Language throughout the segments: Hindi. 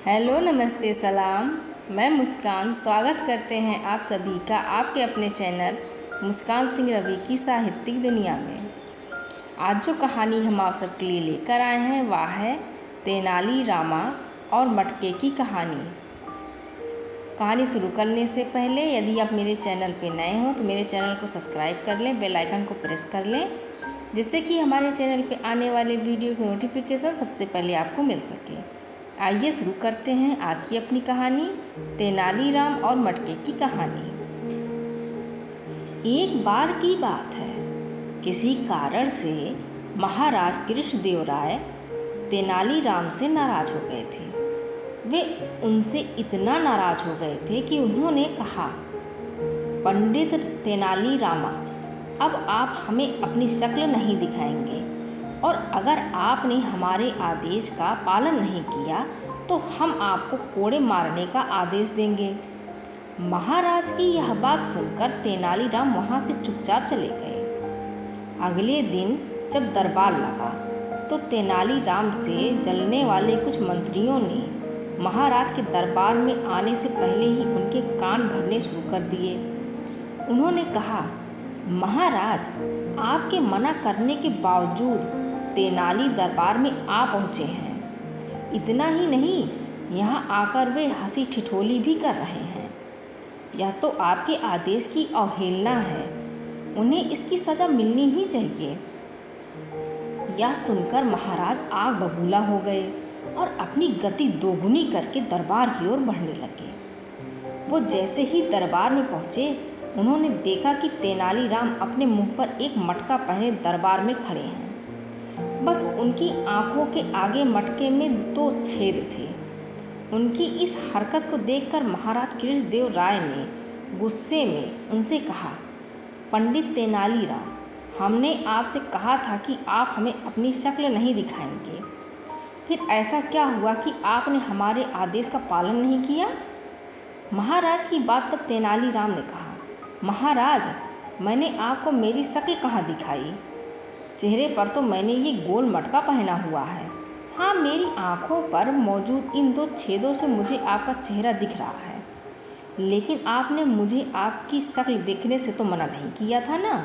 हेलो, नमस्ते, सलाम। मैं मुस्कान स्वागत करते हैं आप सभी का आपके अपने चैनल मुस्कान सिंह रवि की साहित्यिक दुनिया में। आज जो कहानी हम आप सबके लिए लेकर आए हैं वह है तेनाली रामा और मटके की कहानी। कहानी शुरू करने से पहले यदि आप मेरे चैनल पर नए हो तो मेरे चैनल को सब्सक्राइब कर लें, बेल आइकन को प्रेस कर लें, जिससे कि हमारे चैनल पे आने वाले वीडियो की नोटिफिकेशन सबसे पहले आपको मिल सके। आइए शुरू करते हैं आज की अपनी कहानी, तेनालीराम और मटके की कहानी। एक बार की बात है, किसी कारण से महाराज कृष्णदेव राय तेनालीराम से नाराज हो गए थे। वे उनसे इतना नाराज हो गए थे कि उन्होंने कहा, पंडित तेनालीरामा, अब आप हमें अपनी शक्ल नहीं दिखाएंगे और अगर आपने हमारे आदेश का पालन नहीं किया तो हम आपको कोड़े मारने का आदेश देंगे। महाराज की यह बात सुनकर तेनालीराम वहाँ से चुपचाप चले गए। अगले दिन जब दरबार लगा तो तेनालीराम से जलने वाले कुछ मंत्रियों ने महाराज के दरबार में आने से पहले ही उनके कान भरने शुरू कर दिए। उन्होंने कहा, महाराज, आपके मना करने के बावजूद तेनाली दरबार में आ पहुँचे हैं। इतना ही नहीं, यहाँ आकर वे हंसी ठिठोली भी कर रहे हैं। यह तो आपके आदेश की अवहेलना है, उन्हें इसकी सज़ा मिलनी ही चाहिए। यह सुनकर महाराज आग बबूला हो गए और अपनी गति दोगुनी करके दरबार की ओर बढ़ने लगे। वो जैसे ही दरबार में पहुँचे, उन्होंने देखा कि तेनालीराम अपने मुंह पर एक मटका पहने दरबार में खड़े हैं। बस उनकी आंखों के आगे मटके में 2 छेद थे। उनकी इस हरकत को देखकर महाराज कृष्णदेव राय ने गुस्से में उनसे कहा, पंडित तेनालीराम, हमने आपसे कहा था कि आप हमें अपनी शक्ल नहीं दिखाएंगे। फिर ऐसा क्या हुआ कि आपने हमारे आदेश का पालन नहीं किया? महाराज की बात पर तेनालीराम ने कहा, महाराज, मैंने आपको मेरी शक्ल कहाँ दिखाई? चेहरे पर तो मैंने ये गोल मटका पहना हुआ है। हाँ, मेरी आँखों पर मौजूद इन 2 छेदों से मुझे आपका चेहरा दिख रहा है, लेकिन आपने मुझे आपकी शक्ल देखने से तो मना नहीं किया था ना।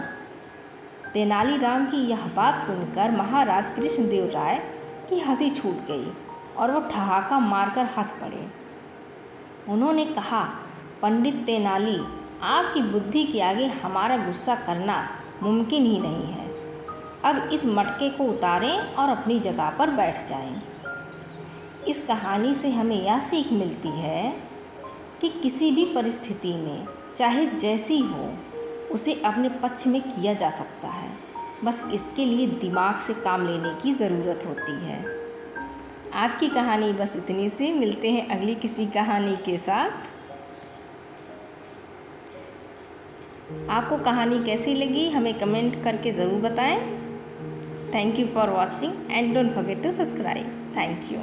तेनालीराम की यह बात सुनकर महाराज कृष्णदेव राय की हंसी छूट गई और वो ठहाका मारकर हंस पड़े। उन्होंने कहा, पंडित तेनाली, आपकी बुद्धि के आगे हमारा गुस्सा करना मुमकिन ही नहीं है। अब इस मटके को उतारें और अपनी जगह पर बैठ जाएं। इस कहानी से हमें यह सीख मिलती है कि किसी भी परिस्थिति में, चाहे जैसी हो, उसे अपने पक्ष में किया जा सकता है। बस इसके लिए दिमाग से काम लेने की ज़रूरत होती है। आज की कहानी बस इतनी सी। मिलते हैं अगली किसी कहानी के साथ। आपको कहानी कैसी लगी हमें कमेंट करके ज़रूर बताएं। Thank you for watching and don't forget to subscribe. Thank you.